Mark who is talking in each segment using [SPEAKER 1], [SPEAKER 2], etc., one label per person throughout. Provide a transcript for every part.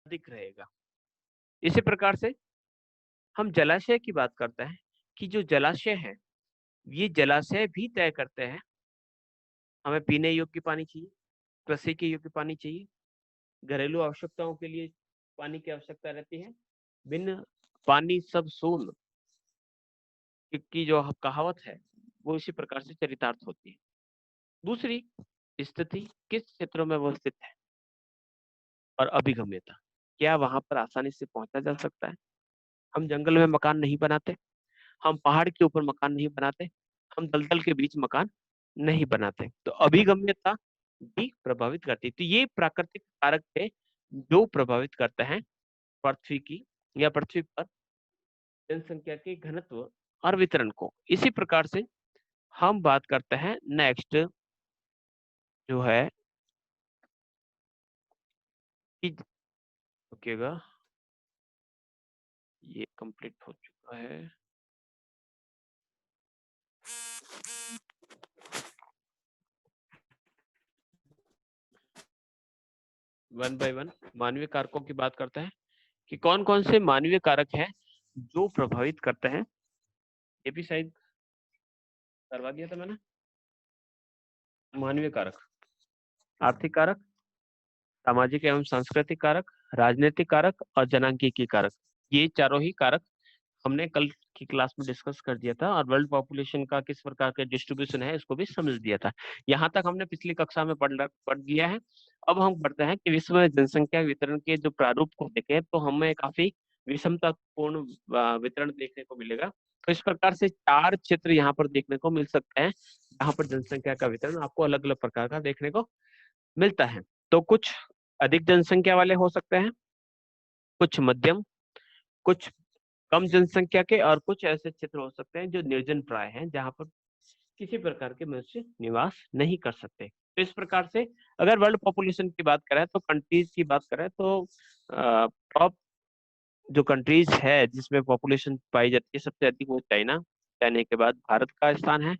[SPEAKER 1] अधिक रहेगा। इसी प्रकार से हम जलाशय की बात करते हैं कि जो जलाशय है, ये जलाशय भी तय करते हैं हमें पीने योग्य पानी चाहिए, कृषि के योग्य पानी चाहिए, घरेलू आवश्यकताओं के लिए पानी की आवश्यकता रहती है। बिन पानी सब सून की जो कहावत है, वो इसी प्रकार से चरितार्थ होती है। दूसरी स्थिति किस क्षेत्रों में वो स्थित है और अभिगम्यता, क्या वहां पर आसानी से पहुंचा जा सकता है? हम जंगल में मकान नहीं बनाते, हम पहाड़ के ऊपर मकान नहीं बनाते, हम दलदल के बीच मकान नहीं बनाते, तो अभिगम्यता भी प्रभावित करती है। तो ये प्राकृतिक कारक है जो प्रभावित करते हैं पृथ्वी की या पृथ्वी पर जनसंख्या के घनत्व और वितरण को। इसी प्रकार से हम बात करते हैं नेक्स्ट जो है कि रुकिएगा, ये कंप्लीट हो चुका है। वन बाय वन मानवीय कारकों की बात करते हैं कि कौन कौन से मानवीय कारक हैं जो प्रभावित करते हैं। ये भी शायद करवा दिया था मैंने। मानवीय कारक, आर्थिक कारक, सामाजिक एवं सांस्कृतिक कारक, राजनीतिक कारक और जनांकीय कारक, ये चारों ही कारक हमने कल की क्लास में डिस्कस कर दिया था, और वर्ल्ड पॉपुलेशन का किस प्रकार का डिस्ट्रीब्यूशन है इसको भी समझ दिया था। यहाँ तक हमने पिछली कक्षा में पढ़ दिया है। अब हम पढ़ते हैं कि विश्व में जनसंख्या वितरण के जो प्रारूप को देखें तो हमें काफी विषमतापूर्ण वितरण देखने को मिलेगा। तो इस प्रकार से 4 क्षेत्र यहाँ पर देखने को मिल सकते हैं जहाँ पर जनसंख्या का वितरण आपको अलग अलग प्रकार का देखने को मिलता है। तो कुछ अधिक जनसंख्या वाले हो सकते हैं, कुछ मध्यम, कुछ कम जनसंख्या के, और कुछ ऐसे क्षेत्र हो सकते हैं जो निर्जन प्राय हैं जहां पर किसी प्रकार के मनुष्य निवास नहीं कर सकते। तो इस प्रकार से अगर वर्ल्ड पॉपुलेशन की बात करें तो कंट्रीज की बात करें तो टॉप जो कंट्रीज है जिसमें पॉपुलेशन पाई जाती है सबसे अधिक वो चाइना, चाइना के बाद भारत का स्थान है,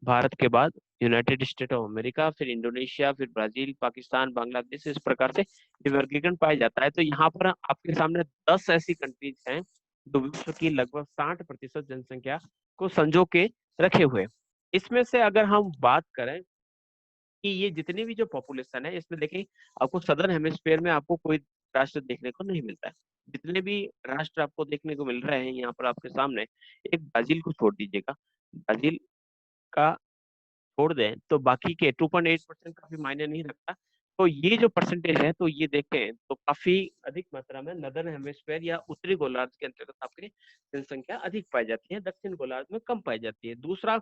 [SPEAKER 1] भारत के बाद यूनाइटेड स्टेट ऑफ अमेरिका, फिर इंडोनेशिया, फिर ब्राजील, पाकिस्तान, बांग्लादेश, इस प्रकार से ये वर्गीकरण पाया जाता है। तो यहाँ पर आपके सामने 10 ऐसी कंट्रीज हैं जो विश्व की लगभग 60% जनसंख्या को संजो के रखे हुए। इसमें से अगर हम बात करें कि ये जितनी भी जो पॉपुलेशन है इसमें देखिए आपको सदर्न हेमिस्फीयर में आपको कोई राष्ट्र देखने को नहीं मिलता है। जितने भी राष्ट्र आपको देखने को मिल रहे हैं यहाँ पर आपके सामने, एक ब्राजील को छोड़ दीजिएगा, ब्राजील का छोड़ दें तो बाकी के 2.8% काफी मायने नहीं रखता। तो ये जो परसेंटेज है तो ये देखें तो काफी अधिक मात्रा में नदर्न हेमिस्फीयर या उत्तरी गोलार्ध के अंतर्गत आपकी जनसंख्या अधिक पाई जाती है, दक्षिण गोलार्ध में कम पाई जाती है। दूसरा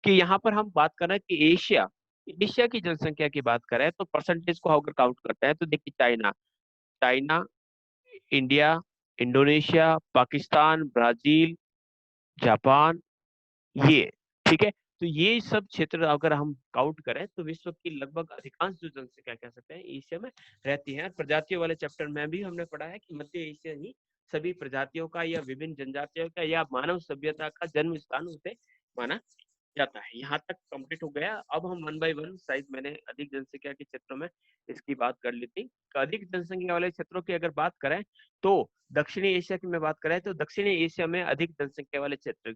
[SPEAKER 1] कि यहाँ पर हम बात कर रहे हैं कि एशिया एशिया की जनसंख्या की बात करें तो परसेंटेज को अगर काउंट करते हैं तो देखिए China, China, India, Indonesia, Pakistan, Brazil, Japan, ये ठीक है। तो ये सब क्षेत्र अगर हम काउंट करें तो विश्व की लगभग अधिकांश जो जनसंख्या कह सकते हैं एशिया में रहती है। प्रजातियों वाले चैप्टर में भी हमने पढ़ा है कि मध्य एशिया ही सभी प्रजातियों का या विभिन्न जनजातियों का या मानव सभ्यता का जन्म स्थान उसे माना जाता है। यहाँ तक कंप्लीट हो गया। अब हम वन बाय वन साइज मैंने अधिक जनसंख्या के क्षेत्रों में इसकी बात कर ली थी। अधिक जनसंख्या वाले क्षेत्रों की अगर बात करें तो दक्षिणी एशिया की मैं बात करें तो दक्षिणी एशिया में अधिक जनसंख्या वाले क्षेत्र,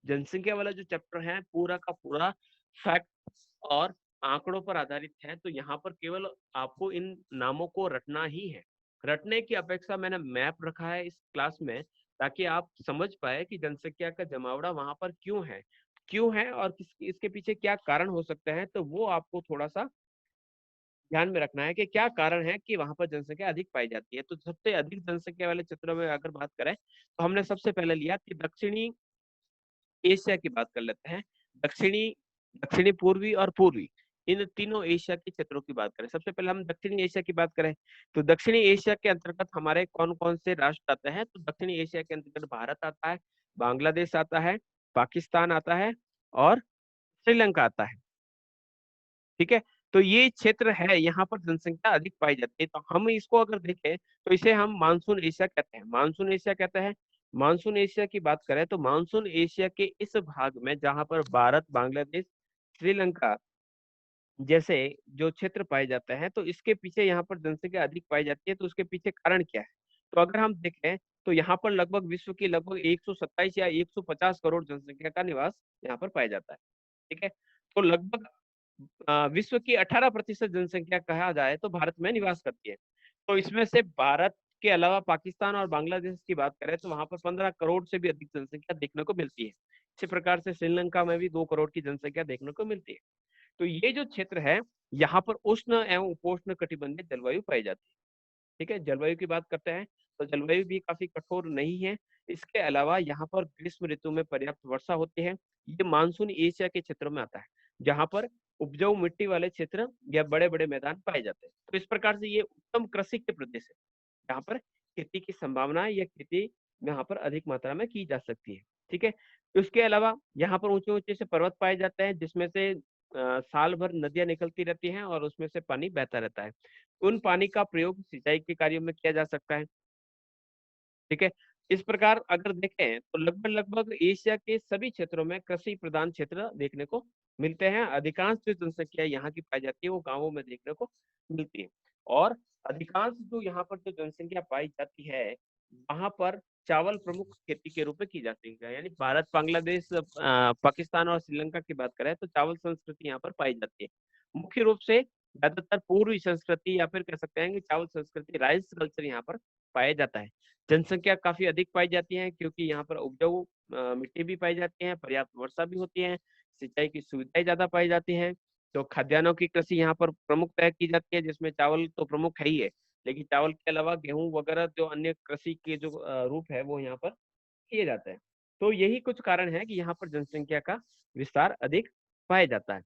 [SPEAKER 1] जनसंख्या वाला जो चैप्टर है पूरा का पूरा फैक्ट और आंकड़ों पर आधारित है। तो यहाँ पर केवल आपको इन नामों को रटना ही है। रटने की अपेक्षा मैंने मैप रखा है इस क्लास में ताकि आप समझ पाए कि जनसंख्या का जमावड़ा वहां पर क्यों है और इसके पीछे क्या कारण हो सकते हैं। तो वो आपको थोड़ा सा ध्यान में रखना है कि क्या कारण है कि वहां पर जनसंख्या अधिक पाई जाती है। तो सबसे अधिक जनसंख्या वाले क्षेत्रों में अगर बात करें तो हमने सबसे पहले लिया कि दक्षिणी एशिया की बात कर लेते हैं। दक्षिणी दक्षिणी पूर्वी और पूर्वी इन तीनों एशिया के क्षेत्रों की बात करें। सबसे पहले हम दक्षिणी एशिया की बात करें तो दक्षिणी एशिया के अंतर्गत हमारे कौन कौन से राष्ट्र आते हैं। तो दक्षिणी एशिया के अंतर्गत भारत आता है, बांग्लादेश आता है, पाकिस्तान आता है और श्रीलंका आता है। ठीक है, तो ये क्षेत्र है यहाँ पर जनसंख्या अधिक पाई जाती है। तो हम इसको अगर देखें तो इसे हम मानसून एशिया कहते हैं। मानसून एशिया कहते हैं। मानसून एशिया की बात करें तो मानसून एशिया के इस भाग में जहां पर भारत, बांग्लादेश, श्रीलंका जैसे जो क्षेत्र पाए जाते हैं, तो इसके पीछे यहाँ पर जनसंख्या अधिक पाई जाती है, तो उसके पीछे कारण क्या है? तो अगर हम देखें तो यहाँ पर लगभग विश्व की लगभग 127 या 150 करोड़ जनसंख्या का निवास यहाँ पर पाया जाता है। ठीक है, तो लगभग विश्व की 18% जनसंख्या कहा जाए तो भारत में निवास करती है। तो इसमें से भारत के अलावा पाकिस्तान और बांग्लादेश की बात करें तो वहां पर 15 करोड़ से भी अधिक जनसंख्या देखने को मिलती है। इसी प्रकार से श्रीलंका में भी 2 करोड़ की जनसंख्या देखने को मिलती है। तो ये जो क्षेत्र है, यहाँ पर उष्ण एवं उपोष्ण कटिबंधीय जलवायु पाई जाती है। ठीक है, जलवायु की बात करते हैं तो जलवायु भी काफी कठोर नहीं है। इसके अलावा यहाँ पर ग्रीष्म ऋतु में पर्याप्त वर्षा होती है। ये मानसून एशिया के क्षेत्रों में आता है, जहाँ पर उपजाऊ मिट्टी वाले क्षेत्र या बड़े बड़े मैदान पाए जाते हैं। तो इस प्रकार से ये उत्तम कृषि के प्रदेश है, जहाँ पर खेती की संभावना या खेती यहाँ पर अधिक मात्रा में की जा सकती है। ठीक है, उसके अलावा यहाँ पर ऊंचे ऊंचे से पर्वत पाए जाते हैं, जिसमें से साल भर नदियां निकलती रहती हैं और उसमें से पानी बहता रहता है। उन पानी का प्रयोग सिंचाई के कार्यों में किया जा सकता है। ठीक है, इस प्रकार अगर देखें तो लगभग लगभग एशिया के सभी क्षेत्रों में कृषि प्रधान क्षेत्र देखने को मिलते हैं। अधिकांश जो जनसंख्या यहाँ की पाई जाती है वो गांवों में देखने को मिलती है। और अधिकांश जो यहाँ पर जो जनसंख्या पाई जाती है, वहां पर चावल प्रमुख खेती के रूप में की जाती है। यानी भारत, बांग्लादेश, पाकिस्तान और श्रीलंका की बात करें तो चावल संस्कृति यहाँ पर पाई जाती है। मुख्य रूप से ज्यादातर पूर्वी संस्कृति या फिर कह सकते हैं कि चावल संस्कृति, राइस कल्चर यहाँ पर पाया जाता है। जनसंख्या काफी अधिक पाई जाती है क्योंकि यहाँ पर उपजाऊ मिट्टी भी पाई जाती है, पर्याप्त वर्षा भी होती है, सिंचाई की सुविधाएं ज्यादा पाई जाती हैं। तो खाद्यान्नों की कृषि यहाँ पर प्रमुखतः की जाती है, जिसमें चावल तो प्रमुख है ही है, लेकिन चावल के अलावा गेहूं वगैरह जो अन्य कृषि के जो रूप है वो यहाँ पर किए जाते हैं। तो यही कुछ कारण है कि यहाँ पर जनसंख्या का विस्तार अधिक पाया जाता है।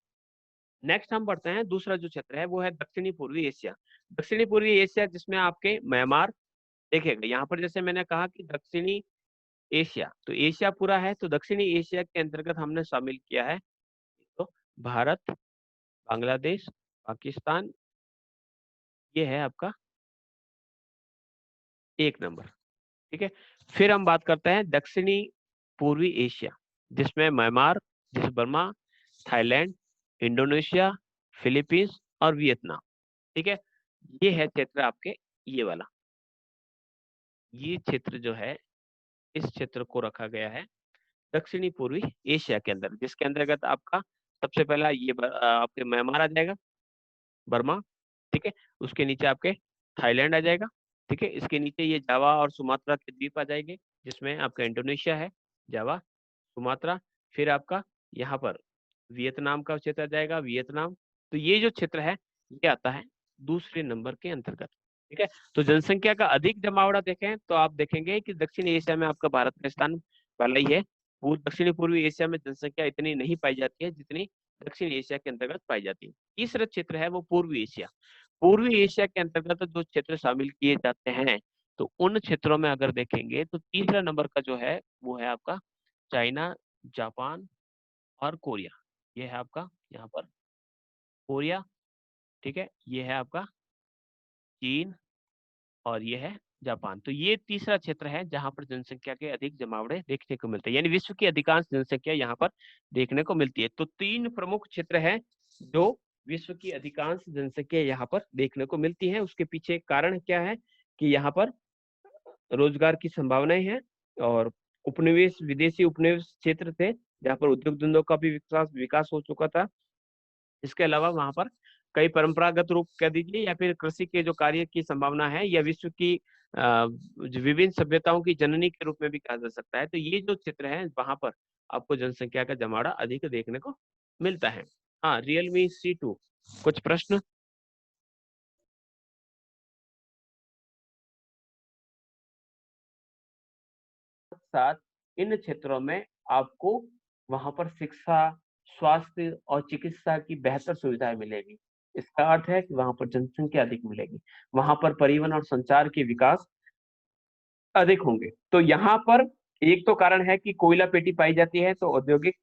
[SPEAKER 1] नेक्स्ट हम बढ़ते हैं, दूसरा जो क्षेत्र है वो है दक्षिणी पूर्वी एशिया। दक्षिणी पूर्वी एशिया जिसमें आपके म्यांमार देखिएगा, यहाँ पर जैसे मैंने कहा कि दक्षिणी एशिया, तो एशिया पूरा है, तो दक्षिणी एशिया के अंतर्गत हमने शामिल किया है तो भारत, बांग्लादेश, पाकिस्तान, ये है आपका 1 नंबर। ठीक है, फिर हम बात करते हैं दक्षिणी पूर्वी एशिया, जिसमें म्यांमार, जिस बर्मा, थाईलैंड, इंडोनेशिया, फिलीपींस और वियतनाम। ठीक है, ये है क्षेत्र आपके, ये वाला, ये क्षेत्र जो है, इस क्षेत्र को रखा गया है दक्षिणी पूर्वी एशिया के अंदर, जिसके अंतर्गत आपका सबसे पहला ये आपके म्यांमार आ जाएगा, बर्मा। ठीक है, उसके नीचे आपके थाईलैंड आ जाएगा। ठीक है, इसके नीचे ये जावा और सुमात्रा के द्वीप आ जाएंगे, जिसमें आपका इंडोनेशिया है, जावा, सुमात्रा। फिर आपका यहाँ पर वियतनाम का क्षेत्र आ जाएगा, वियतनाम। तो ये जो क्षेत्र है ये आता है दूसरे नंबर के अंतर्गत। ठीक है, तो जनसंख्या का अधिक जमावड़ा देखें तो आप देखेंगे कि दक्षिण एशिया में आपका भारत का स्थान पहला ही है। दक्षिणी पूर्वी एशिया में जनसंख्या इतनी नहीं पाई जाती है जितनी दक्षिण एशिया के अंतर्गत पाई जाती है। तीसरा क्षेत्र है वो पूर्वी एशिया। पूर्वी एशिया के अंतर्गत जो क्षेत्र शामिल किए जाते हैं, तो उन क्षेत्रों में अगर देखेंगे तो तीसरा नंबर का जो है वो है आपका चाइना, जापान और कोरिया। ये है आपका यहाँ पर कोरिया। ठीक है, ये है आपका चीन और ये है जापान। तो ये तीसरा क्षेत्र है जहां पर जनसंख्या के अधिक जमावड़े देखने को मिलते हैं, यानी विश्व की अधिकांश जनसंख्या यहाँ पर देखने को मिलती है। तो 3 प्रमुख क्षेत्र हैं जो विश्व की अधिकांश जनसंख्या यहाँ पर देखने को मिलती है। उसके पीछे कारण क्या है कि यहाँ पर रोजगार की संभावनाएं हैं और उपनिवेश, विदेशी उपनिवेश क्षेत्र थे जहाँ पर उद्योग धंधों का भी विकास विकास हो चुका था। इसके अलावा वहां पर कई परंपरागत रूप कह दीजिए या फिर कृषि के जो कार्य की संभावना है, या विश्व की जो विभिन्न सभ्यताओं की जननी के रूप में भी कहा जा सकता है। तो ये जो क्षेत्र है वहां पर आपको जनसंख्या का जमावड़ा अधिक देखने को मिलता है। हाँ, रियलमी C2, कुछ प्रश्न? साथ इन क्षेत्रों में आपको वहां पर शिक्षा, स्वास्थ्य और चिकित्सा की बेहतर सुविधाएं मिलेगी। इसका अर्थ है कि वहां पर जनसंख्या अधिक मिलेगी, वहां पर परिवहन और संचार के विकास अधिक होंगे। तो यहाँ पर एक तो कारण है कि कोयला पेटी पाई जाती है, तो औद्योगिक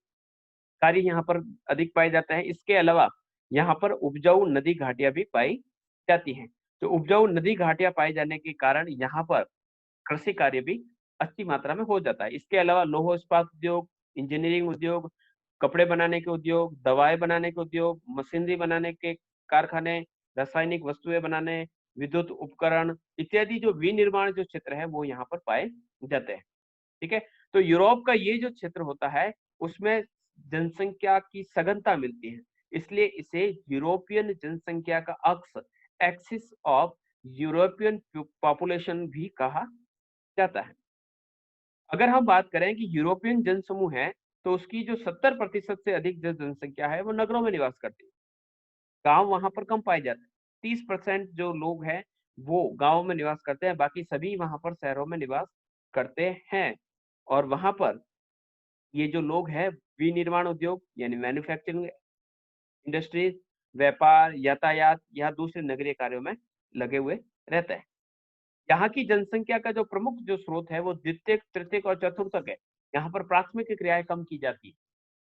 [SPEAKER 1] कार्य यहाँ पर अधिक पाए जाते हैं। इसके अलावा यहाँ पर उपजाऊ नदी घाटियां भी पाई जाती हैं। तो उपजाऊ नदी घाटियां पाए जाने के कारण यहाँ पर कृषि कार्य भी अच्छी मात्रा में हो जाता है। इसके अलावा लौह इस्पात उद्योग, इंजीनियरिंग उद्योग, कपड़े बनाने के उद्योग, दवाएं बनाने के उद्योग, मशीनरी बनाने के कारखाने, रासायनिक वस्तुएं बनाने, विद्युत उपकरण इत्यादि जो विनिर्माण जो क्षेत्र है वो यहाँ पर पाए जाते हैं। ठीक है, तो यूरोप का ये जो क्षेत्र होता है उसमें जनसंख्या की सघनता मिलती है, इसलिए इसे यूरोपियन जनसंख्या का अक्ष, एक्सिस ऑफ यूरोपियन पॉपुलेशन भी कहा जाता है। अगर हम बात करें कि यूरोपियन जनसमूह है तो उसकी जो 70% से अधिक जो जनसंख्या है वो नगरों में निवास करती है, गांव वहां पर कम पाए जाते हैं। 30% जो लोग हैं वो गांव में निवास करते हैं, बाकी सभी वहां पर शहरों में निवास करते हैं। और वहां पर ये जो लोग हैं विनिर्माण उद्योग यानी मैन्युफैक्चरिंग इंडस्ट्रीज, व्यापार, यातायात या दूसरे नगरीय कार्यों में लगे हुए रहते हैं। यहाँ की जनसंख्या का जो प्रमुख जो स्रोत है वो द्वितीयक, तृतीयक और चतुर्थक है। यहाँ पर प्राथमिक क्रियाएं कम की जाती है,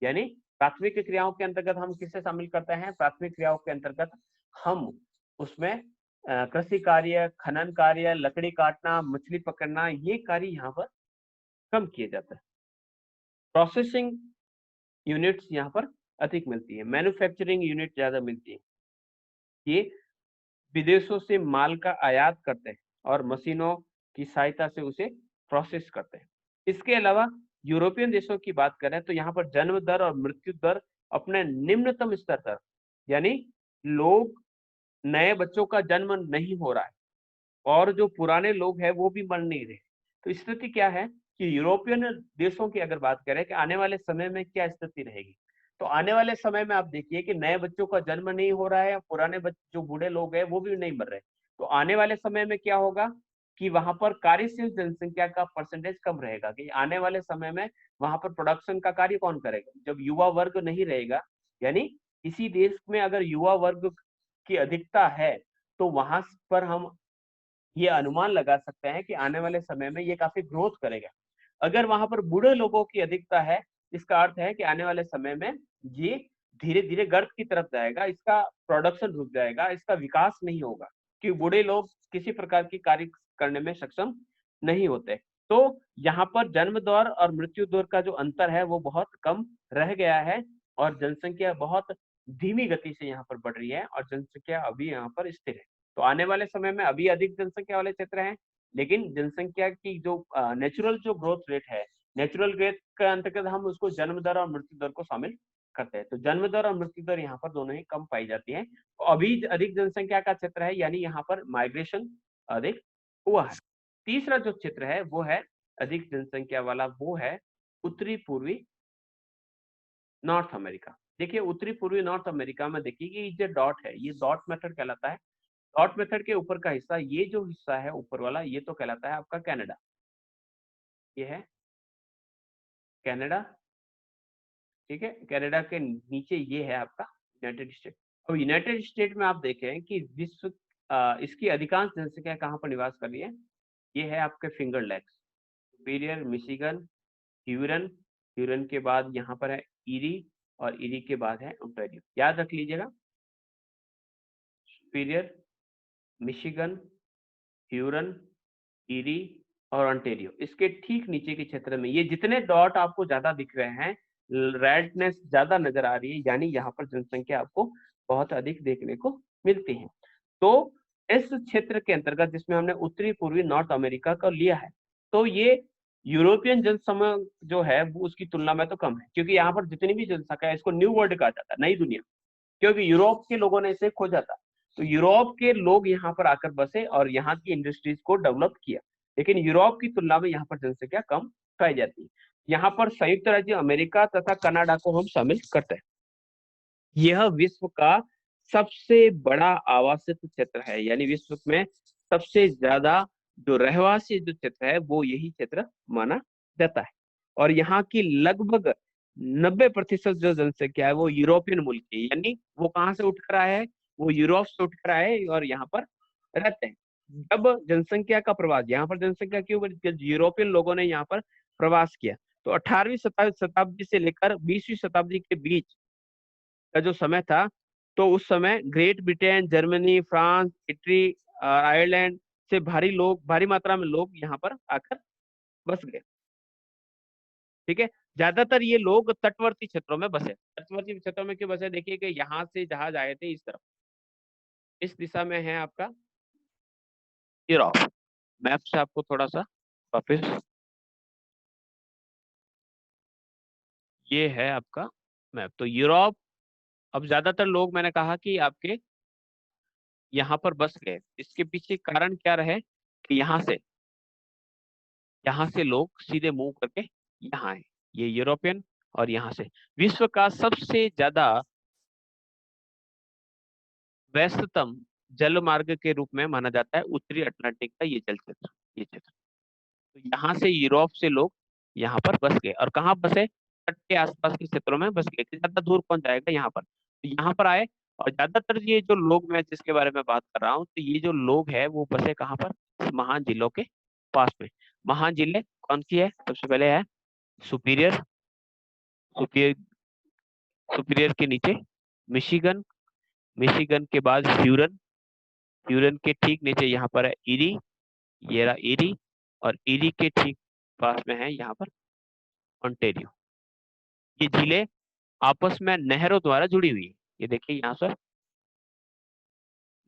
[SPEAKER 1] यानी प्राथमिक क्रियाओं के अंतर्गत हम किसे शामिल करते हैं? प्राथमिक क्रियाओं के अंतर्गत हम उसमें कृषि कार्य, खनन कार्य, लकड़ी काटना, मछली पकड़ना, ये कार्य यहाँ पर कम किए जाते हैं। प्रोसेसिंग यूनिट्स यहाँ पर अधिक मिलती है, मैन्युफैक्चरिंग यूनिट ज्यादा मिलती है। ये विदेशों से माल का आयात करते हैं और मशीनों की सहायता से उसे प्रोसेस करते हैं। इसके अलावा यूरोपियन देशों की बात करें तो यहाँ पर जन्म दर और मृत्यु दर अपने निम्नतम स्तर पर, यानी लोग नए बच्चों का जन्म नहीं हो रहा है और जो पुराने लोग हैं वो भी मर नहीं रहे। तो स्थिति क्या है कि यूरोपियन देशों की अगर बात करें कि आने वाले समय में क्या स्थिति रहेगी, तो आने वाले समय में आप देखिए कि नए बच्चों का जन्म नहीं हो रहा है, पुराने जो बूढ़े लोग हैं वो भी नहीं मर रहे। तो आने वाले समय में क्या होगा कि वहां पर कार्यशील जनसंख्या का परसेंटेज कम रहेगा, कि आने वाले समय में वहां पर प्रोडक्शन का कार्य कौन करेगा जब युवा वर्ग नहीं रहेगा। यानी किसी देश में अगर युवा वर्ग की अधिकता है तो वहां पर हम ये अनुमान लगा सकते हैं कि आने वाले समय में ये काफी ग्रोथ करेगा। अगर वहां पर बूढ़े लोगों की अधिकता है, इसका अर्थ है कि आने वाले समय में ये धीरे धीरे गर्त की तरफ जाएगा, इसका प्रोडक्शन रुक जाएगा, इसका विकास नहीं होगा, क्योंकि बूढ़े लोग किसी प्रकार की कार्य करने में सक्षम नहीं होते। तो यहाँ पर जन्म दर और मृत्यु दर का जो अंतर है वो बहुत कम रह गया है और जनसंख्या बहुत धीमी गति से यहाँ पर बढ़ रही है और जनसंख्या अभी यहाँ पर स्थिर है। तो आने वाले समय में अभी अधिक जनसंख्या वाले क्षेत्र हैं, लेकिन जनसंख्या की जो नेचुरल जो ग्रोथ रेट है, नेचुरल ग्रोथ के अंतर्गत हम उसको जन्म दर और मृत्यु दर को शामिल करते हैं। तो जन्म दर और मृत्यु दर यहाँ पर दोनों ही कम पाई जाती है। तो अभी अधिक जनसंख्या का क्षेत्र है, यानी यहाँ पर माइग्रेशन अधिक हुआ है। तीसरा जो क्षेत्र है वो है अधिक जनसंख्या वाला, वो है उत्तरी पूर्वी नॉर्थ अमेरिका। देखिए उत्तरी पूर्वी नॉर्थ अमेरिका में देखिए कि ये जो डॉट है ये डॉट मेथड कहलाता है। डॉट मेथड के ऊपर का हिस्सा, ये जो हिस्सा है ऊपर वाला, ये तो कहलाता है आपका कनाडा। ये है कनाडा, ठीक है। कनाडा के नीचे ये है आपका यूनाइटेड स्टेट। अब यूनाइटेड स्टेट में आप देखें कि विश्व इसकी अधिकांश जनसंख्या कहाँ पर निवास कर रही है। ये है आपके finger lakes, Superior, Michigan, Huron, Huron के बाद यहाँ पर है ईरी और ईरी के बाद है ओंटारियो। याद रख लीजिएगा, सुपीरियर, मिशिगन, ह्यूरन, ईरी और ऑन्टेरियो। इसके ठीक नीचे के क्षेत्र में ये जितने डॉट आपको ज्यादा दिख रहे हैं, रेडनेस ज्यादा नजर आ रही है, यानी यहाँ पर जनसंख्या आपको बहुत अधिक देखने को मिलती है। तो इस क्षेत्र के अंतर्गत जिसमें हमने उत्तरी पूर्वी नॉर्थ अमेरिका को लिया है, तो ये यूरोपियन जनसमूह जो है वो उसकी तुलना में तो कम है, क्योंकि यहाँ पर जितनी भी जनसंख्या है इसको न्यू वर्ल्ड कहा जाता है, नई दुनिया, क्योंकि यूरोप के लोगों ने इसे खोजा था। तो यूरोप के लोग यहाँ पर आकर बसे और यहाँ की इंडस्ट्रीज को डेवलप किया, लेकिन यूरोप की तुलना में यहाँ पर जनसंख्या कम पाई जाती है। यहाँ पर संयुक्त राज्य अमेरिका तथा कनाडा को हम शामिल करते हैं। यह विश्व का सबसे बड़ा आवासित क्षेत्र है, यानी विश्व में सबसे ज्यादा जो रहवासी जो क्षेत्र है वो यही क्षेत्र माना जाता है। और यहाँ की लगभग 90% जो जनसंख्या है वो यूरोपियन मुल्क की, यानी वो कहाँ से उठकर आए हैं, वो यूरोप से उठकर आए और यहाँ पर रहते हैं। जब जनसंख्या का प्रवास, यहाँ पर जनसंख्या क्यों बढ़ी, यूरोपियन लोगों ने यहाँ पर प्रवास किया। तो 18वीं शताब्दी से लेकर 20वीं शताब्दी के बीच का जो समय था, तो उस समय great Britain, Germany, France, Italy, Ireland से भारी मात्रा में लोग यहाँ पर आकर बस गए। ठीक है, ज्यादातर ये लोग तटवर्ती क्षेत्रों में बसे। तटवर्ती क्षेत्रों में क्यों बसे? देखिए कि यहाँ से जहाज आए थे इस तरफ, इस दिशा में है आपका यूरोप। मैप से आपको थोड़ा सा वापिस, ये है आपका मैप, तो यूरोप। अब ज्यादातर लोग, मैंने कहा कि आपके यहाँ पर बस गए, इसके पीछे कारण क्या रहे कि यहाँ से लोग सीधे मूव करके यहाँ आए, ये यूरोपियन। और यहाँ से विश्व का सबसे ज्यादा व्यस्ततम जल मार्ग के रूप में माना जाता है उत्तरी अटलांटिक का ये जल क्षेत्र, ये क्षेत्र। तो यहाँ से यूरोप से लोग यहाँ पर बस गए, और कहाँ बसे? तट के आसपास के क्षेत्रों में बस गए कि ज्यादा दूर कौन जाएगा यहाँ पर, तो यहाँ पर आए। और ज्यादातर ये जो लोग, मैं जिसके बारे में बात कर रहा हूँ, तो ये जो लोग हैं वो बसे कहाँ पर? इस महान जिलों के पास में। महान जिले कौन सी है? सबसे पहले है सुपीरियर, सुपीरियर, सुपीरियर के नीचे मिशिगन, मिशिगन के बाद ह्यूरन, ह्यूरन के ठीक नीचे यहाँ पर है इरी, ये रहा इरी। और इरी के ठीक पास में है यहाँ पर ओंटेरियो। ये झीलें आपस में नहरों द्वारा जुड़ी हुई है। ये देखिए यहाँ पर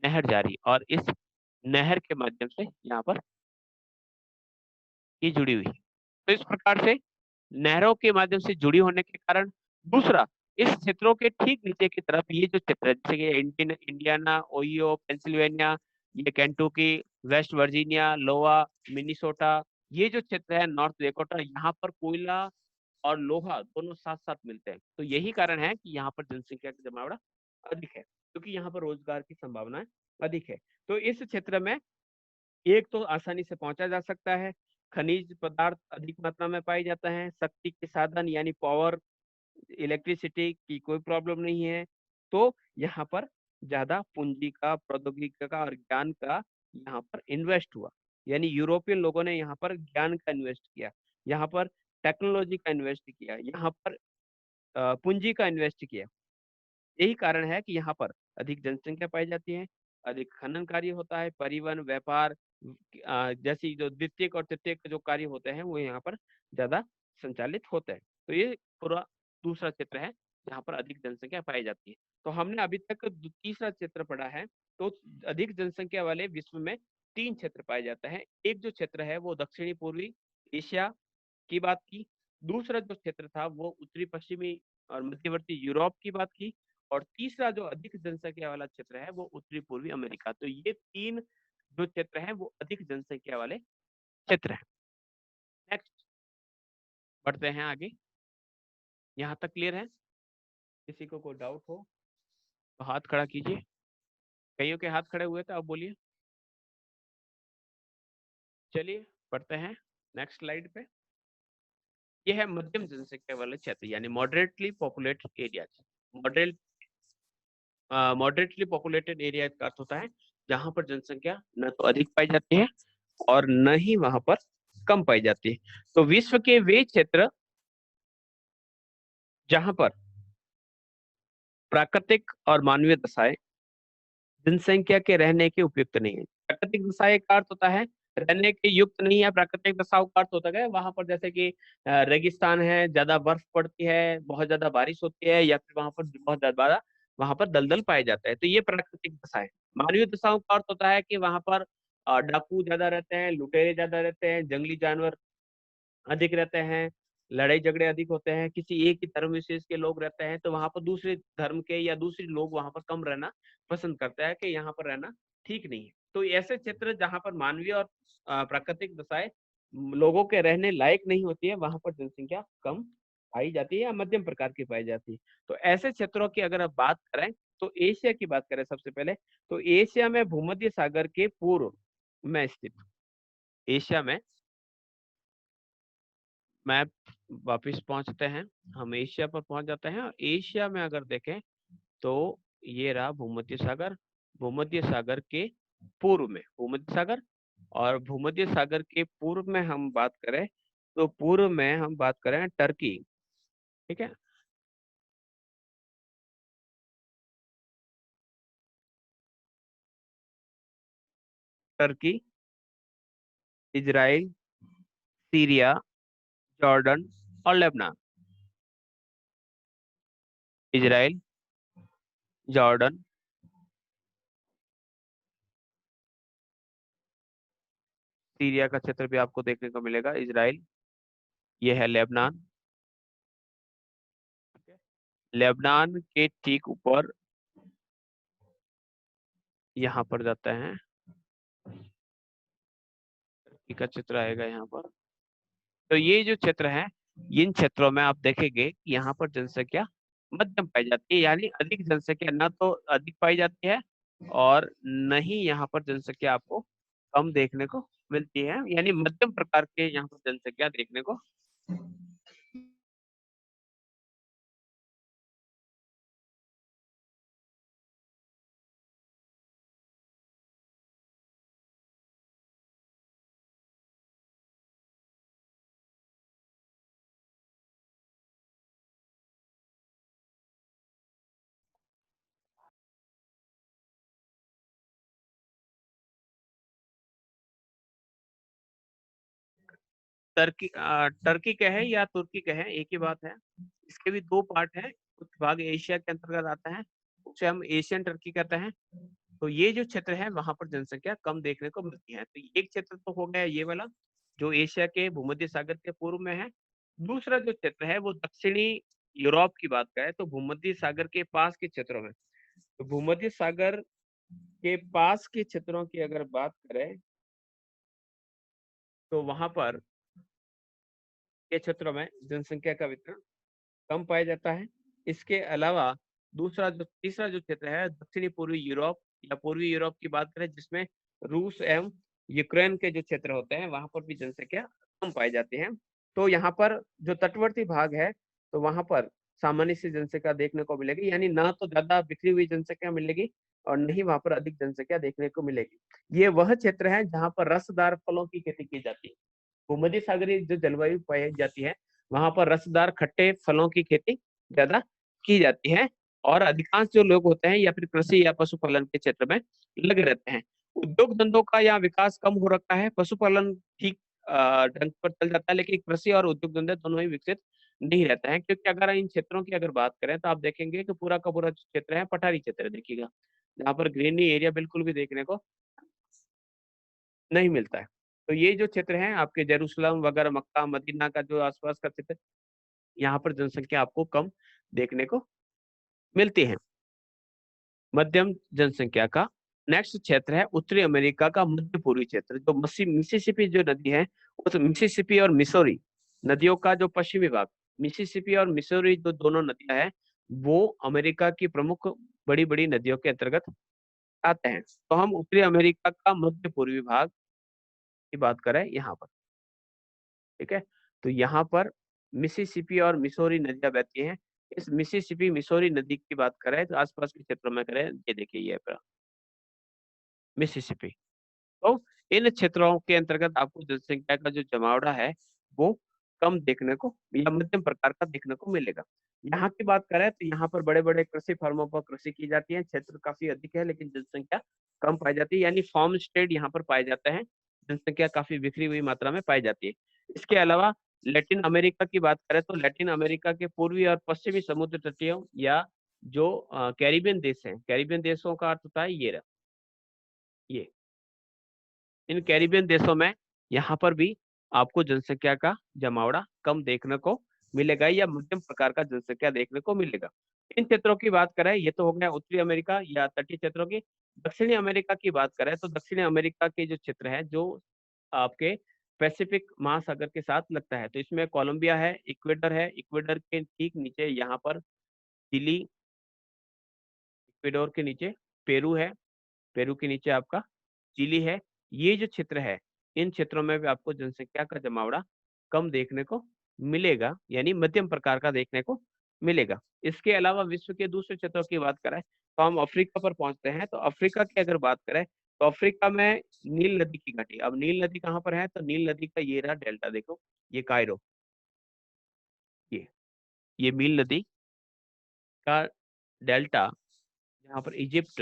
[SPEAKER 1] नहर जारी, और इस नहर के माध्यम से यहाँ पर ये जुड़ी हुई है। तो इस प्रकार से नहरों के माध्यम से जुड़ी होने के कारण, दूसरा, इस क्षेत्रों के ठीक नीचे की तरफ ये जो क्षेत्र है, जैसे कि इंडियाना, ओहियो, पेंसिल्वेनिया, ये केंटुकी, वेस्ट वर्जीनिया, लोआ, मिनीसोटा, ये जो क्षेत्र है नॉर्थ डेकोटा, यहाँ पर कोयला और लोहा दोनों साथ साथ मिलते हैं। तो यही कारण है कि यहाँ पर जनसंख्या का जमावड़ा अधिक है, क्योंकि यहाँ पर रोजगार की संभावनाएं अधिक है। तो इस क्षेत्र में एक तो आसानी से पहुंचा जा सकता है, खनिज पदार्थ अधिक मात्रा में पाए जाते हैं, शक्ति के साधन यानी पावर, इलेक्ट्रिसिटी की कोई प्रॉब्लम नहीं है। तो यहाँ पर ज्यादा पूंजी का, प्रौद्योगिकी का और ज्ञान का यहाँ पर इन्वेस्ट हुआ, यानी यूरोपियन लोगों ने यहाँ पर ज्ञान का इन्वेस्ट किया, यहाँ पर टेक्नोलॉजी का इन्वेस्ट किया, यहाँ पर पूंजी का इन्वेस्ट किया। यही कारण है कि यहाँ पर अधिक जनसंख्या पाई जाती है, अधिक खनन कार्य होता है, परिवहन, व्यापार, जैसी जो द्वितीयक और तृतीयक जो कार्य होते हैं वो यहाँ पर ज्यादा संचालित होते हैं। तो ये पूरा दूसरा क्षेत्र है जहाँ पर अधिक जनसंख्या पाई जाती है। तो हमने अभी तक तीसरा क्षेत्र पढ़ा है। तो अधिक जनसंख्या वाले विश्व में तीन क्षेत्र पाए जाते हैं। एक जो क्षेत्र है वो दक्षिणी पूर्वी एशिया की बात की, दूसरा जो क्षेत्र था वो उत्तरी पश्चिमी और मध्यवर्ती यूरोप की बात की, और तीसरा जो अधिक जनसंख्या वाला क्षेत्र है वो उत्तरी पूर्वी अमेरिका। तो ये तीन जो क्षेत्र हैं वो अधिक जनसंख्या वाले क्षेत्र हैं। नेक्स्ट बढ़ते हैं आगे। यहाँ तक क्लियर है? किसी को कोई डाउट हो तो हाथ खड़ा कीजिए। कईयों के हाथ खड़े हुए थे, अब बोलिए। चलिए बढ़ते हैं नेक्स्ट स्लाइड पे। ये है मध्यम जनसंख्या वाले क्षेत्र, यानी moderately populated areas. Moderate moderately populated area का अर्थ होता है जहां पर जनसंख्या न तो अधिक पाई जाती है और न ही वहां पर कम पाई जाती है। तो विश्व के वे क्षेत्र जहां पर प्राकृतिक और मानवीय दशाएं जनसंख्या के रहने के उपयुक्त नहीं है। प्राकृतिक दशाएं का अर्थ होता है रहने के युक्त नहीं है। प्राकृतिक दशाओं का अर्थ होता है वहां पर जैसे कि रेगिस्तान है, ज्यादा बर्फ पड़ती है, बहुत ज्यादा बारिश होती है, या फिर वहां पर बहुत ज्यादा वहां पर दलदल पाए जाते हैं, तो ये प्राकृतिक दशाएं। मानवीय दशाओं का अर्थ होता है कि वहां पर डाकू ज्यादा रहते हैं, लुटेरे ज्यादा रहते हैं, जंगली जानवर अधिक रहते हैं, लड़ाई झगड़े अधिक होते हैं, किसी एक ही धर्म विशेष के लोग रहते हैं, तो वहां पर दूसरे धर्म के या दूसरे लोग वहां पर कम रहना पसंद करते हैं कि यहाँ पर रहना ठीक नहीं है। तो ऐसे क्षेत्र जहां पर मानवीय और प्राकृतिक दशाएं लोगों के रहने लायक नहीं होती है, वहां पर जनसंख्या कम पाई जाती है या मध्यम प्रकार की पाई जाती है। तो ऐसे क्षेत्रों की अगर आप बात करें, तो एशिया की बात करें सबसे पहले, तो एशिया में भूमध्य सागर के पूर्व में स्थित, एशिया में मैप वापिस पहुंचते हैं, हम एशिया पर पहुंच जाते हैं। और एशिया में अगर देखें तो ये रहा भूमध्य सागर, भूमध्य सागर के पूर्व में भूमध्य सागर, और भूमध्य सागर के पूर्व में हम बात करें तो पूर्व में हम बात करें टर्की। ठीक है, टर्की, इजराइल, सीरिया, जॉर्डन और लेबनान। इजराइल, जॉर्डन, सीरिया का क्षेत्र भी आपको देखने को मिलेगा। इजराइल, ये है लेबनान। लेबनान के ठीक ऊपर यहाँ पर जाता है, टर्की का क्षेत्र आएगा यहाँ पर। तो ये जो क्षेत्र है, इन क्षेत्रों में आप देखेंगे कि यहाँ पर जनसंख्या मध्यम पाई जाती है, यानी अधिक जनसंख्या ना तो अधिक पाई जाती है और न ही यहाँ पर जनसंख्या आपको कम देखने को मिलती है, यानी मध्यम प्रकार के यहाँ पर जनसंख्या देखने को। टर्की का है या तुर्की का है, एक ही बात है। इसके भी दो पार्ट है, कुछ भाग एशिया के अंतर्गत आता है, उसे हम एशियन टर्की कहते हैं। तो ये जो क्षेत्र है वहां पर जनसंख्या कम देखने को मिलती है। तो एक क्षेत्र तो हो गया ये वाला जो एशिया के भूमध्य सागर के पूर्व में है। दूसरा जो क्षेत्र है वो दक्षिणी यूरोप की बात करें तो भूमध्य सागर के पास के क्षेत्रों में। तो भूमध्य सागर के पास के क्षेत्रों की अगर बात करें तो वहां पर के क्षेत्रों में जनसंख्या का वितरण कम पाया जाता है। इसके अलावा तीसरा जो क्षेत्र है दक्षिणी पूर्वी यूरोप या पूर्वी यूरोप की बात करें, जिसमें रूस एवं यूक्रेन के जो क्षेत्र होते हैं वहां पर भी जनसंख्या कम पाई जाती है। तो यहाँ पर जो तटवर्ती भाग है तो वहां पर सामान्य सी जनसंख्या देखने को मिलेगी, यानी ना तो ज्यादा बिखरी हुई जनसंख्या मिलेगी और नहीं वहां पर अधिक जनसंख्या देखने को मिलेगी। ये वह क्षेत्र है जहाँ पर रसदार फलों की खेती की जाती है। भूमध्य सागरीय जो जलवायु पाई जाती है वहां पर रसदार खट्टे फलों की खेती ज्यादा की जाती है और अधिकांश जो लोग होते हैं या फिर कृषि या पशुपालन के क्षेत्र में लगे रहते हैं। उद्योग धंधों का यहाँ विकास कम हो रखा है, पशुपालन ठीक ढंग पर चल जाता है, लेकिन कृषि और उद्योग धंधे दोनों ही विकसित नहीं रहते हैं। क्योंकि अगर इन क्षेत्रों की अगर बात करें तो आप देखेंगे कि पूरा का पूरा क्षेत्र है पठारी क्षेत्र, देखिएगा जहाँ पर ग्रीनरी एरिया बिल्कुल भी देखने को नहीं मिलता है। तो ये जो क्षेत्र है आपके जेरूसलम वगैरह, मक्का मदीना का जो आसपास का क्षेत्र, यहाँ पर जनसंख्या आपको कम देखने को मिलती है, मध्यम जनसंख्या का। नेक्स्ट क्षेत्र है उत्तरी अमेरिका का मध्य पूर्वी क्षेत्र, जो मिसिसिपी जो नदी है उस मिसिसिपी और मिसौरी नदियों का जो पश्चिमी भाग, मिसिसिपी और मिसौरी जो दोनों नदियां हैं वो अमेरिका की प्रमुख बड़ी बड़ी नदियों के अंतर्गत आते हैं। तो हम उत्तरी अमेरिका का मध्य पूर्वी भाग की बात करें यहाँ पर, ठीक है। तो यहाँ पर मिसिसिपी और मिसौरी नदियां बहती हैं। इस मिसिसिपी मिसौरी नदी की बात करें तो आसपास के क्षेत्रों में करें, ये देखिए ये मिसिसिपी। तो इन क्षेत्रों के अंतर्गत आपको जनसंख्या का जो जमावड़ा है वो कम देखने को या मध्यम प्रकार का देखने को मिलेगा। यहाँ की बात करें तो यहाँ पर बड़े बड़े कृषि फार्मों पर कृषि की जाती है, क्षेत्र काफी अधिक है लेकिन जनसंख्या कम पाई जाती है, यानी फार्म स्टेट यहाँ पर पाए जाते हैं, जनसंख्या काफी बिखरी हुई मात्रा में पाई जाती है। इसके अलावा लैटिन अमेरिका की बात करें तो लैटिन अमेरिका के पूर्वी और पश्चिमी समुद्र तटीयों या जो कैरिबियन देश हैं, कैरिबियन देशों का अर्थ होता है ये इन कैरिबियन देशों में यहाँ पर भी आपको जनसंख्या का जमावड़ा कम देखने को मिलेगा या मध्यम प्रकार का जनसंख्या देखने को मिलेगा। इन क्षेत्रों की बात करें, ये तो हो गया उत्तरी अमेरिका या तटीय क्षेत्रों की। दक्षिणी अमेरिका की बात करें तो दक्षिणी अमेरिका के जो क्षेत्र है जो आपके पैसिफिक महासागर के साथ लगता है, तो इसमें कोलंबिया है, इक्वेडर है, इक्वेडर के ठीक नीचे यहाँ पर चिली, इक्वेडोर के नीचे पेरू है, पेरू के नीचे आपका चिली है। ये जो क्षेत्र है इन क्षेत्रों में भी आपको जनसंख्या का जमावड़ा कम देखने को मिलेगा, यानी मध्यम प्रकार का देखने को मिलेगा। इसके अलावा विश्व के दूसरे क्षेत्रों की बात करें तो हम अफ्रीका पर पहुंचते हैं। तो अफ्रीका की अगर बात करें तो अफ्रीका में नील नदी की घाटी, अब नील नदी कहाँ पर है तो नील नदी का ये रहा डेल्टा, देखो ये कायरो, ये ये नील नदी का डेल्टा जहाँ पर इजिप्ट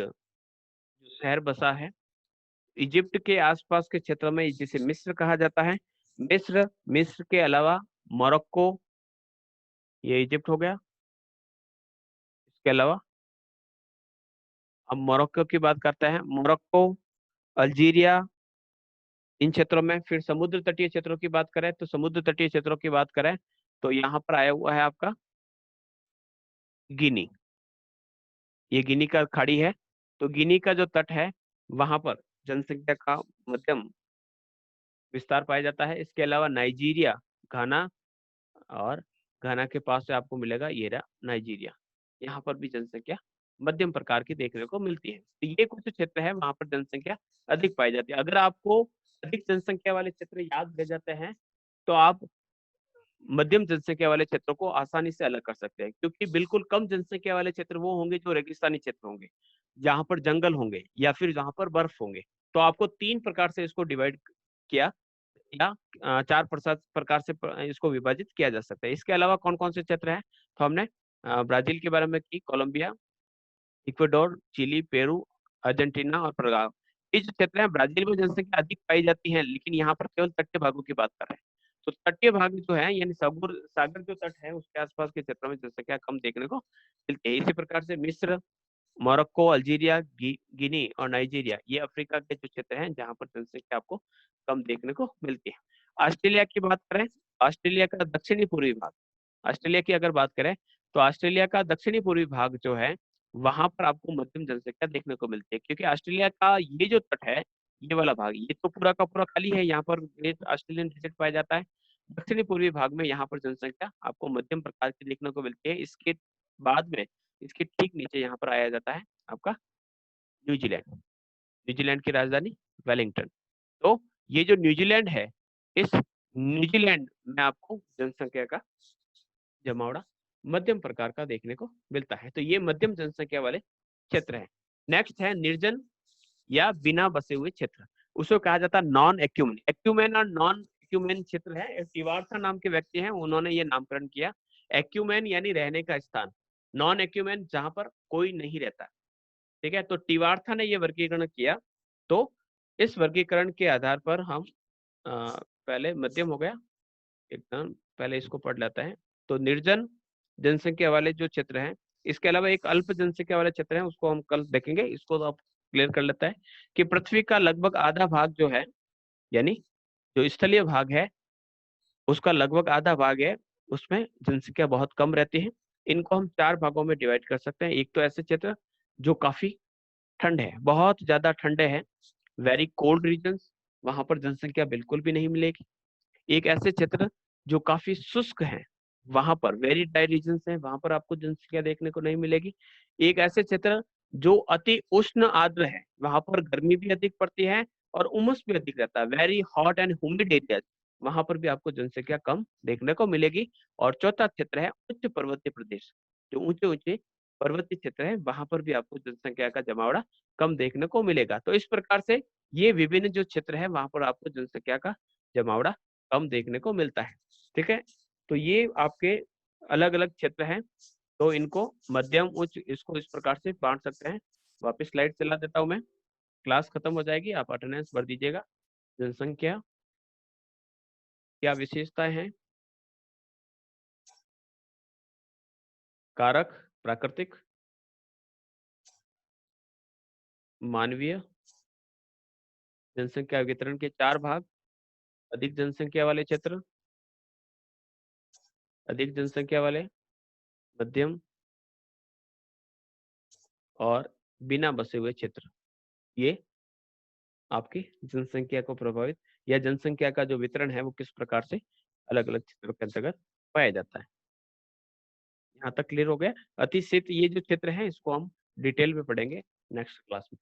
[SPEAKER 1] शहर बसा है, इजिप्ट के आसपास के क्षेत्र में जिसे मिस्र कहा जाता है, मिस्र मिस्र के अलावा मोरक्को, ये इजिप्ट हो गया, इसके अलावा अब मोरक्को की बात करते हैं। मोरक्को, अल्जीरिया, इन क्षेत्रों में। फिर समुद्र तटीय क्षेत्रों की बात करें तो समुद्र तटीय क्षेत्रों की बात करें तो यहाँ पर आया हुआ है आपका गिनी। ये गिनी का खाड़ी है, तो गिनी का जो तट है वहां पर जनसंख्या का मध्यम विस्तार पाया जाता है। इसके अलावा नाइजीरिया, घाना, और घाना के पास से आपको मिलेगा ये रहा नाइजीरिया। यहाँ पर भी जनसंख्या मध्यम प्रकार की देखने को मिलती है। तो ये कुछ क्षेत्र है वहां पर जनसंख्या अधिक पाई जाती है। अगर आपको अधिक जनसंख्या वाले क्षेत्र याद रह जाते हैं तो आप मध्यम जनसंख्या वाले क्षेत्रों को आसानी से अलग कर सकते हैं, क्योंकि बिल्कुल कम जनसंख्या वाले क्षेत्र वो होंगे जो रेगिस्तानी क्षेत्र होंगे, जहां पर जंगल होंगे या फिर जहां पर बर्फ होंगे। तो आपको 3 प्रकार से इसको डिवाइड किया या 4 प्रकार से इसको विभाजित किया जा सकता है। इसके अलावा कौन कौन से क्षेत्र हैं, तो हमने ब्राजील के बारे में की, Colombia, Ecuador, Chile, Peru, Argentina और पराग्वे। ये जो क्षेत्र है ब्राजील में जनसंख्या अधिक पाई जाती है, लेकिन यहाँ पर केवल तटीय भागों की बात कर रहे हैं। तो तटीय भाग जो है यानी सागर सागर जो तट है उसके आसपास के क्षेत्रों में जनसंख्या कम देखने को मिलती है। इसी प्रकार से मिस्र, मोरक्को, अल्जीरिया, गिनी और नाइजीरिया, ये अफ्रीका के जो क्षेत्र हैं जहां पर जनसंख्या आपको कम देखने को मिलती है। ऑस्ट्रेलिया की बात करें, ऑस्ट्रेलिया का दक्षिणी पूर्वी भाग, ऑस्ट्रेलिया की अगर बात करें तो ऑस्ट्रेलिया का दक्षिणी पूर्वी भाग जो है वहां पर आपको मध्यम जनसंख्या देखने को मिलती है, क्योंकि ऑस्ट्रेलिया का ये जो तट है, ये वाला भाग, ये तो पूरा का पूरा खाली है, यहाँ पर ग्रेट ऑस्ट्रेलियन डेजर्ट पाया जाता है। दक्षिणी पूर्वी भाग में यहाँ पर जनसंख्या आपको मध्यम प्रकार की देखने को मिलती है। इसके बाद में इसके ठीक नीचे यहाँ पर आया जाता है आपका न्यूजीलैंड, न्यूजीलैंड की राजधानी वेलिंगटन। तो ये जो न्यूजीलैंड है, इस न्यूजीलैंड में आपको जनसंख्या का जमावड़ा मध्यम प्रकार का देखने को मिलता है। तो ये मध्यम जनसंख्या वाले क्षेत्र है। नेक्स्ट है निर्जन या बिना बसे हुए क्षेत्र, उसको कहा जाता है नॉन एक्यूमेन। एक्यूमेन और नॉन एक्यूमेन क्षेत्र है, टिवारसा नाम के व्यक्ति हैं, उन्होंने ये नामकरण किया। एक्यूमेन यानी रहने का स्थान, नॉन एक्यूमेन जहां पर कोई नहीं रहता। ठीक है, तो टिवारसा ने ये वर्गीकरण किया। तो इस वर्गीकरण के आधार पर हम पहले मध्यम हो गया एकदम, पहले इसको पढ़ लेते हैं। तो निर्जन जनसंख्या वाले जो क्षेत्र हैं, इसके अलावा एक अल्प जनसंख्या वाले क्षेत्र है, उसको हम कल देखेंगे। इसको तो आप क्लियर कर लेता है कि पृथ्वी का लगभग आधा भाग जो है, यानी जो स्थलीय भाग है उसका लगभग आधा भाग है, उसमें जनसंख्या बहुत कम रहती है। इनको हम 4 भागों में डिवाइड कर सकते हैं। एक तो ऐसे क्षेत्र जो काफी ठंड है, बहुत ज्यादा ठंडे हैं, वेरी कोल्ड रीजन्स, वहां पर जनसंख्या बिल्कुल भी नहीं मिलेगी। एक ऐसे क्षेत्र जो काफी शुष्क हैं, वहां पर वेरी ड्राई रीजन्स हैं, वहां पर आपको जनसंख्या देखने को नहीं मिलेगी। एक ऐसे क्षेत्र जो अति उष्ण आर्द्र है, वहां पर गर्मी भी अधिक पड़ती है और उमस भी अधिक रहता है, very hot and humid areas, वहां पर भी आपको जनसंख्या कम देखने को मिलेगी। और चौथा क्षेत्र है उच्च पर्वतीय प्रदेश, जो ऊंचे ऊंचे पर्वतीय क्षेत्र है, वहां पर भी आपको जनसंख्या का जमावड़ा कम देखने को मिलेगा। तो इस प्रकार से ये विभिन्न जो क्षेत्र है वहां पर आपको जनसंख्या का जमावड़ा कम देखने को मिलता है। ठीक है, तो ये आपके अलग अलग क्षेत्र हैं। तो इनको मध्यम उच्च इसको इस प्रकार से बांट सकते हैं। वापस स्लाइड चला देता हूं मैं, क्लास खत्म हो जाएगी, आप अटेंडेंस भर दीजिएगा। जनसंख्या क्या विशेषताएं हैं, कारक, प्राकृतिक, मानवीय, जनसंख्या वितरण के 4 भाग, अधिक जनसंख्या वाले क्षेत्र, अधिक जनसंख्या वाले, मध्यम और बिना बसे हुए क्षेत्र। ये आपकी जनसंख्या को प्रभावित या जनसंख्या का जो वितरण है वो किस प्रकार से अलग अलग क्षेत्रों के अंतर्गत पाया जाता है। यहाँ तक क्लियर हो गया। अतिशीत ये जो क्षेत्र है इसको हम डिटेल में पढ़ेंगे नेक्स्ट क्लास में।